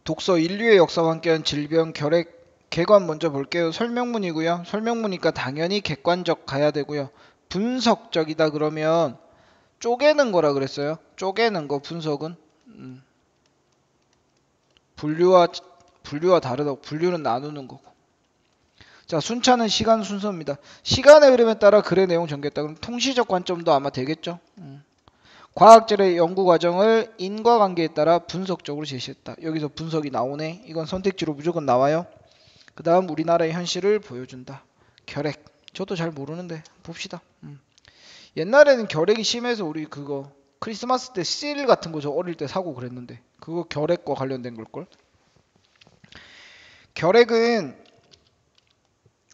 독서 인류의 역사와 함께한 질병, 결핵, 개관 먼저 볼게요. 설명문이고요. 설명문이니까 당연히 객관적 가야 되고요. 분석적이다 그러면 쪼개는 거라 그랬어요. 쪼개는 거 분석은 분류와 다르다고. 분류는 나누는 거고. 자, 순차는 시간 순서입니다. 시간의 흐름에 따라 글의 내용 전개했다. 그럼 통시적 관점도 아마 되겠죠. 과학자의 연구 과정을 인과관계에 따라 분석적으로 제시했다. 여기서 분석이 나오네. 이건 선택지로 무조건 나와요. 그 다음 우리나라의 현실을 보여준다. 결핵. 저도 잘 모르는데 봅시다. 옛날에는 결핵이 심해서 우리 그거 크리스마스 때 씰 같은 거 저 어릴 때 사고 그랬는데 그거 결핵과 관련된 걸걸? 결핵은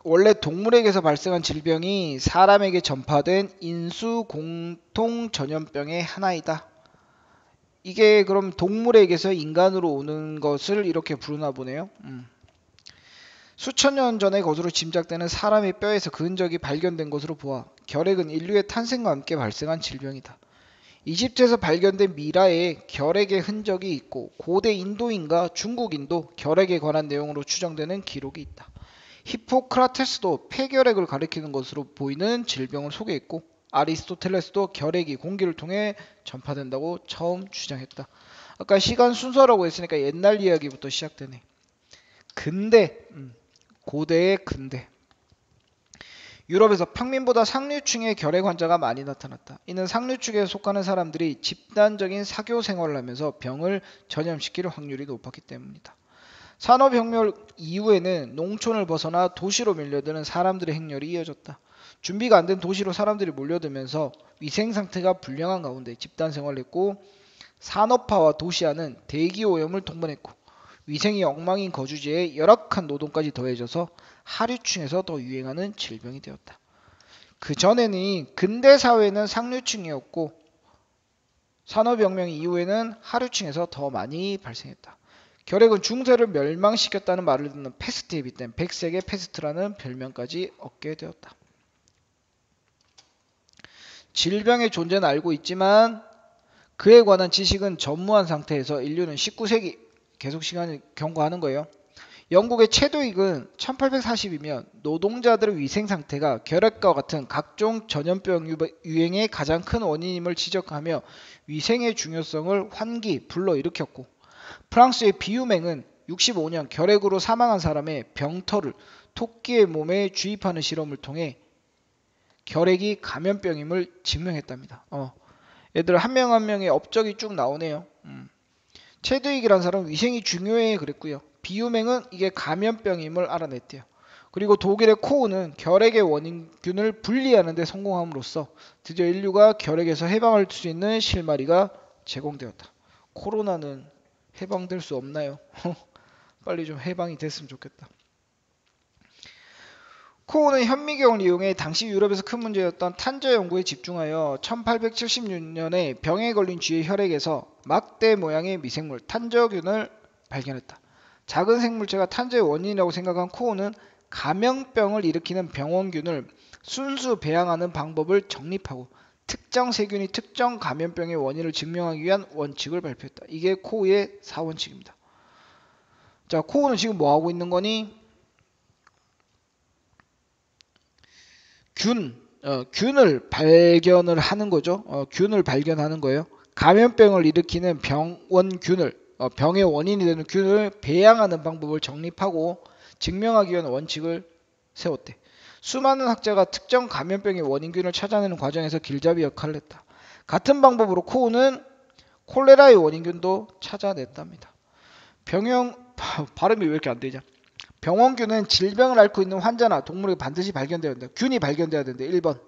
원래 동물에게서 발생한 질병이 사람에게 전파된 인수 공통 전염병의 하나이다. 이게 그럼 동물에게서 인간으로 오는 것을 이렇게 부르나 보네요. 수천 년 전의 것으로 짐작되는 사람의 뼈에서 그 흔적이 발견된 것으로 보아 결핵은 인류의 탄생과 함께 발생한 질병이다. 이집트에서 발견된 미라에 결핵의 흔적이 있고 고대 인도인과 중국인도 결핵에 관한 내용으로 추정되는 기록이 있다. 히포크라테스도 폐결핵을 가리키는 것으로 보이는 질병을 소개했고 아리스토텔레스도 결핵이 공기를 통해 전파된다고 처음 주장했다. 아까 시간 순서라고 했으니까 옛날 이야기부터 시작되네. 근대, 고대의 근대. 유럽에서 평민보다 상류층의 결핵 환자가 많이 나타났다. 이는 상류층에 속하는 사람들이 집단적인 사교 생활을 하면서 병을 전염시킬 확률이 높았기 때문이다. 산업혁명 이후에는 농촌을 벗어나 도시로 밀려드는 사람들의 행렬이 이어졌다. 준비가 안 된 도시로 사람들이 몰려들면서 위생 상태가 불량한 가운데 집단 생활을 했고 산업화와 도시화는 대기오염을 동반했고 위생이 엉망인 거주지에 열악한 노동까지 더해져서 하류층에서 더 유행하는 질병이 되었다. 그 전에는 근대 사회는 상류층이었고 산업혁명 이후에는 하류층에서 더 많이 발생했다. 결핵은 중세를 멸망시켰다는 말을 듣는 패스트에 빗댄 백색의 패스트라는 별명까지 얻게 되었다. 질병의 존재는 알고 있지만 그에 관한 지식은 전무한 상태에서 인류는 19세기 계속 시간을 경과하는 거예요. 영국의 체드윅은 1840이면 노동자들의 위생 상태가 결핵과 같은 각종 전염병 유행의 가장 큰 원인임을 지적하며 위생의 중요성을 환기, 불러일으켰고 프랑스의 비유맹은 65년 결핵으로 사망한 사람의 병털을 토끼의 몸에 주입하는 실험을 통해 결핵이 감염병임을 증명했답니다. 얘들 한 명 한 명의 업적이 쭉 나오네요. 체드윅이라는 사람은 위생이 중요해 그랬고요. 비유맹은 이게 감염병임을 알아냈대요. 그리고 독일의 코우는 결핵의 원인균을 분리하는 데 성공함으로써 드디어 인류가 결핵에서 해방할 수 있는 실마리가 제공되었다. 코로나는 해방될 수 없나요? 빨리 좀 해방이 됐으면 좋겠다. 코우는 현미경을 이용해 당시 유럽에서 큰 문제였던 탄저 연구에 집중하여 1876년에 병에 걸린 쥐의 혈액에서 막대 모양의 미생물 탄저균을 발견했다. 작은 생물체가 탄저의 원인이라고 생각한 코우는 감염병을 일으키는 병원균을 순수 배양하는 방법을 정립하고 특정 세균이 특정 감염병의 원인을 증명하기 위한 원칙을 발표했다. 이게 코우의 4원칙입니다. 자, 코우는 지금 뭐 하고 있는 거니? 균을 발견을 하는 거죠. 균을 발견하는 거예요. 감염병을 일으키는 병원균을 병의 원인이 되는 균을 배양하는 방법을 정립하고 증명하기 위한 원칙을 세웠대. 수많은 학자가 특정 감염병의 원인균을 찾아내는 과정에서 길잡이 역할을 했다. 같은 방법으로 코우는 콜레라의 원인균도 찾아냈답니다. 발음이 왜 이렇게 안 되냐? 병원균은 질병을 앓고 있는 환자나 동물에게 반드시 발견되어야 된다. 균이 발견되어야 된다. 1번.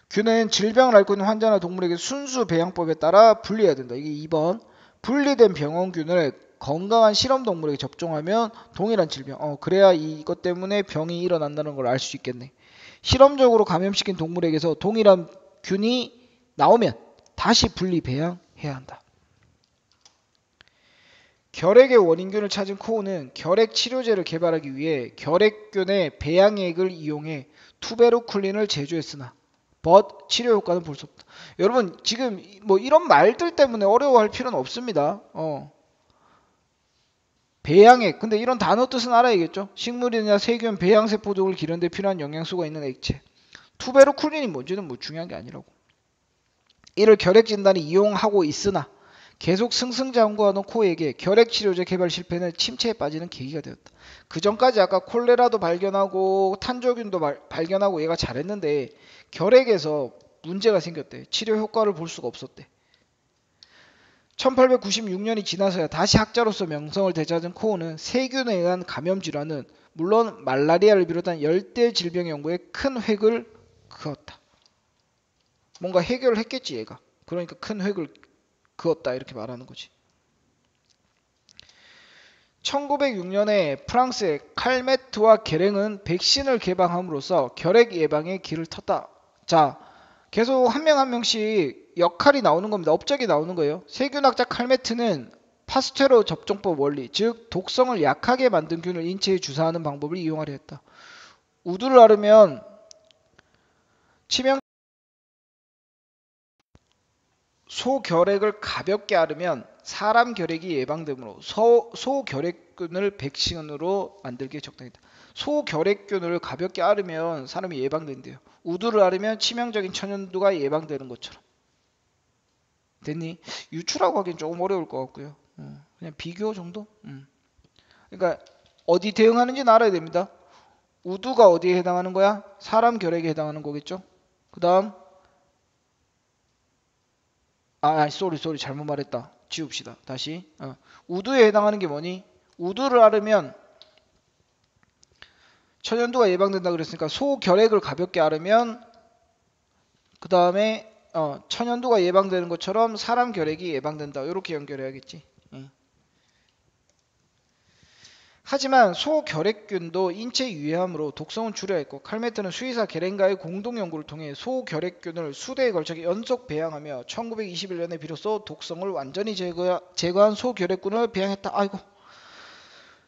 균은 질병을 앓고 있는 환자나 동물에게 순수 배양법에 따라 분리해야 된다. 이게 2번. 분리된 병원균을 건강한 실험동물에게 접종하면 동일한 질병. 그래야 이것 때문에 병이 일어난다는 걸 알 수 있겠네. 실험적으로 감염시킨 동물에게서 동일한 균이 나오면 다시 분리 배양해야 한다. 결핵의 원인균을 찾은 코우는 결핵 치료제를 개발하기 위해 결핵균의 배양액을 이용해 투베르쿨린을 제조했으나 치료 효과는 볼 수 없다. 여러분 지금 뭐 이런 말들 때문에 어려워할 필요는 없습니다. 배양액. 근데 이런 단어 뜻은 알아야겠죠. 식물이나 세균, 배양세포 등을 기르는 데 필요한 영양소가 있는 액체. 투베르쿨린이 뭔지는 뭐 중요한 게 아니라고. 이를 결핵 진단에 이용하고 있으나 계속 승승장구하는 코에게 결핵 치료제 개발 실패는 침체에 빠지는 계기가 되었다. 그 전까지 아까 콜레라도 발견하고 탄저균도 발견하고 얘가 잘했는데 결핵에서 문제가 생겼대. 치료 효과를 볼 수가 없었대. 1896년이 지나서야 다시 학자로서 명성을 되찾은 코우는 세균에 의한 감염 질환은 물론 말라리아를 비롯한 열대 질병 연구에 큰 획을 그었다. 뭔가 해결을 했겠지 얘가. 그러니까 큰 획을 그었다 이렇게 말하는 거지. 1906년에 프랑스의 칼메트와 게랭은 백신을 개방함으로써 결핵 예방의 길을 텄다. 자, 계속 한 명 한 명씩 역할이 나오는 겁니다. 업적이 나오는 거예요. 세균학자 칼메트는 파스테르 접종법 원리, 즉 독성을 약하게 만든 균을 인체에 주사하는 방법을 이용하려 했다. 우두를 앓으면 치명 소결핵을 가볍게 앓으면 사람 결핵이 예방되므로 소결핵균을 백신으로 만들기에 적당이다. 소결핵균을 가볍게 앓으면 사람이 예방된대요. 우두를 앓으면 치명적인 천연두가 예방되는 것처럼. 됐니? 유추라고 하기엔 조금 어려울 것 같고요. 그냥 비교 정도? 그러니까 어디 대응하는지는 알아야 됩니다. 우두가 어디에 해당하는 거야? 사람 결핵에 해당하는 거겠죠? 그 다음 쏘리 잘못 말했다. 지웁시다. 다시. 우두에 해당하는 게 뭐니? 우두를 앓으면 천연두가 예방된다 그랬으니까 소결핵을 가볍게 앓으면 그 다음에 천연두가 예방되는 것처럼 사람 결핵이 예방된다. 이렇게 연결해야겠지. 하지만 소결핵균도 인체에 유해하므로 독성은 줄여야 했고 칼메트는 수의사 게렌가의 공동 연구를 통해 소결핵균을 수대에 걸쳐 연속 배양하며 1921년에 비로소 독성을 완전히 제거한 소결핵균을 배양했다. 아이고.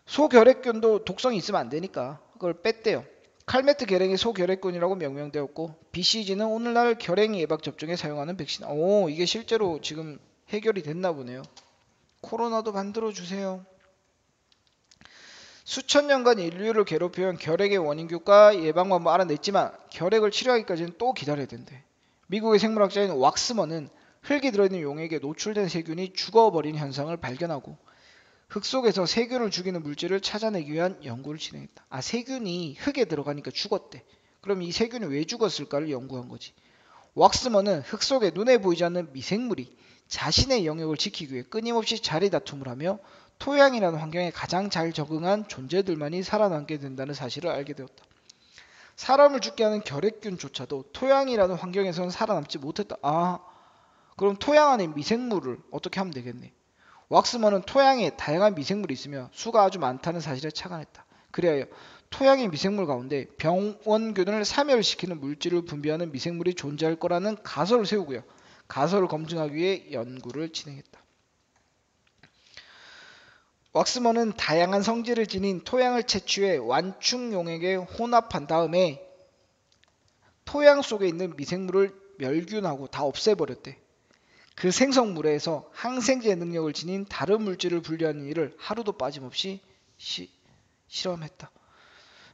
소결핵균도 독성이 있으면 안 되니까 그걸 뺐대요. 칼메트 결핵이 소결핵균이라고 명명되었고 BCG는 오늘날 결핵 예방 접종에 사용하는 백신. 이게 실제로 지금 해결이 됐나 보네요. 코로나도 만들어 주세요. 수천 년간 인류를 괴롭혀온 결핵의 원인균과 예방 방법 알아냈지만 결핵을 치료하기까지는 또 기다려야 된대. 미국의 생물학자인 왁스먼은 흙이 들어있는 용액에 노출된 세균이 죽어버린 현상을 발견하고 흙 속에서 세균을 죽이는 물질을 찾아내기 위한 연구를 진행했다. 세균이 흙에 들어가니까 죽었대. 그럼 이 세균이 왜 죽었을까를 연구한 거지. 왁스먼은 흙 속에 눈에 보이지 않는 미생물이 자신의 영역을 지키기 위해 끊임없이 자리다툼을 하며 토양이라는 환경에 가장 잘 적응한 존재들만이 살아남게 된다는 사실을 알게 되었다. 사람을 죽게 하는 결핵균조차도 토양이라는 환경에서는 살아남지 못했다. 그럼 토양 안에 미생물을 어떻게 하면 되겠네. 왁스먼은 토양에 다양한 미생물이 있으며 수가 아주 많다는 사실에 착안했다. 그래야 토양의 미생물 가운데 병원균을 사멸시키는 물질을 분비하는 미생물이 존재할 거라는 가설을 세우고요. 가설을 검증하기 위해 연구를 진행했다. 왁스먼은 다양한 성질을 지닌 토양을 채취해 완충 용액에 혼합한 다음에 토양 속에 있는 미생물을 멸균하고 다 없애버렸대. 그 생성물에서 항생제 능력을 지닌 다른 물질을 분리하는 일을 하루도 빠짐없이 실험했다.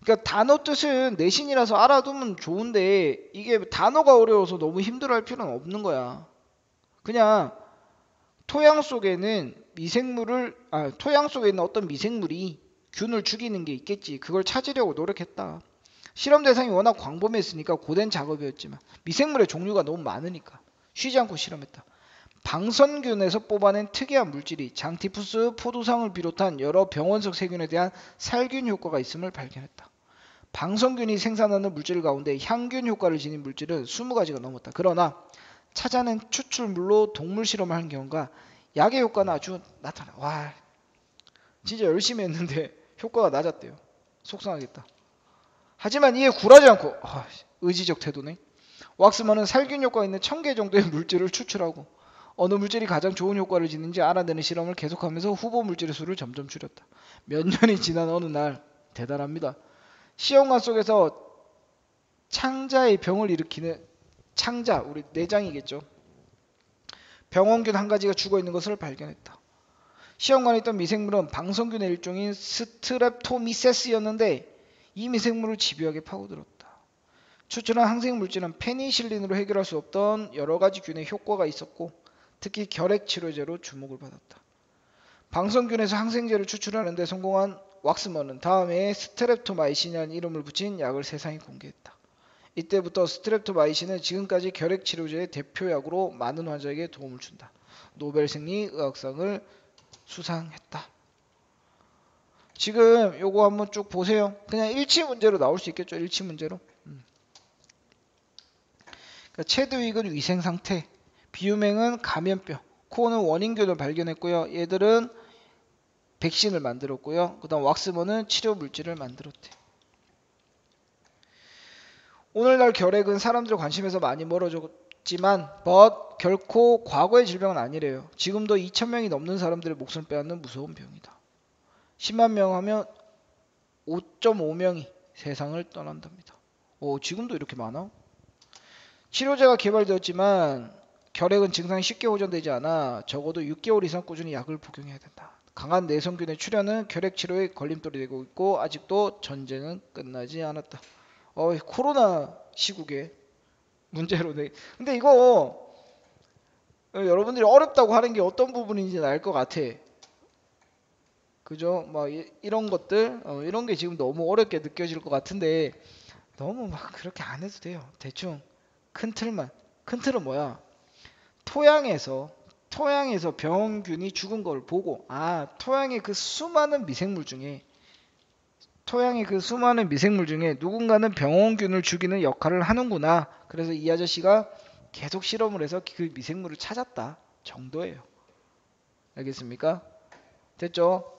그러니까 단어 뜻은 내신이라서 알아두면 좋은데 이게 단어가 어려워서 너무 힘들어할 필요는 없는 거야. 그냥 토양 속에는 토양 속에 있는 어떤 미생물이 균을 죽이는 게 있겠지. 그걸 찾으려고 노력했다. 실험 대상이 워낙 광범위했으니까 고된 작업이었지만 미생물의 종류가 너무 많으니까 쉬지 않고 실험했다. 방선균에서 뽑아낸 특이한 물질이 장티푸스, 포도상을 비롯한 여러 병원성 세균에 대한 살균 효과가 있음을 발견했다. 방선균이 생산하는 물질 가운데 향균 효과를 지닌 물질은 20가지가 넘었다. 그러나 찾아낸 추출물로 동물 실험을 한 경우가 약의 효과는 아주 나타나. 진짜 열심히 했는데 효과가 낮았대요. 속상하겠다. 하지만 이에 굴하지 않고 의지적 태도네. 왁스먼은 살균 효과가 있는 1000개 정도의 물질을 추출하고 어느 물질이 가장 좋은 효과를 지니는지 알아내는 실험을 계속하면서 후보 물질의 수를 점점 줄였다. 몇 년이 지난 어느 날 대단합니다. 시험관 속에서 창자의 병을 일으키는 창자, 우리 내장이겠죠. 병원균 한 가지가 죽어 있는 것을 발견했다. 시험관에 있던 미생물은 방성균의 일종인 스트랩토미세스였는데 이 미생물을 집요하게 파고들었다. 추출한 항생물질은 페니실린으로 해결할 수 없던 여러 가지 균에 효과가 있었고 특히 결핵 치료제로 주목을 받았다. 방성균에서 항생제를 추출하는 데 성공한 왁스먼은 다음에 스트랩토마이신이라는 이름을 붙인 약을 세상에 공개했다. 이때부터 스트랩토마이신은 지금까지 결핵 치료제의 대표약으로 많은 환자에게 도움을 준다. 노벨 생리 의학상을 수상했다. 지금 요거 한번 쭉 보세요. 그냥 일치 문제로 나올 수 있겠죠. 일치 문제로. 그러니까 체드윅은 위생 상태, 비유맹은 감염병, 코어는 원인균을 발견했고요. 얘들은 백신을 만들었고요. 그 다음 왁스먼은 치료 물질을 만들었대. 오늘날 결핵은 사람들 관심에서 많이 멀어졌지만 결코 과거의 질병은 아니래요. 지금도 2,000명이 넘는 사람들의 목숨을 빼앗는 무서운 병이다. 10만 명 하면 5.5명이 세상을 떠난답니다. 지금도 이렇게 많아? 치료제가 개발되었지만 결핵은 증상이 쉽게 호전되지 않아 적어도 6개월 이상 꾸준히 약을 복용해야 된다. 강한 내성균의 출현은 결핵 치료에 걸림돌이 되고 있고 아직도 전쟁은 끝나지 않았다. 코로나 시국에 문제로. 근데 이거 여러분들이 어렵다고 하는 게 어떤 부분인지는 알 것 같아. 그죠? 막 이런 것들 이런 게 지금 너무 어렵게 느껴질 것 같은데 너무 막 그렇게 안 해도 돼요. 대충 큰 틀만. 큰 틀은 뭐야? 토양에서 병균이 죽은 걸 보고 토양의 그 수많은 미생물 중에 누군가는 병원균을 죽이는 역할을 하는구나. 그래서 이 아저씨가 계속 실험을 해서 그 미생물을 찾았다 정도예요. 알겠습니까? 됐죠?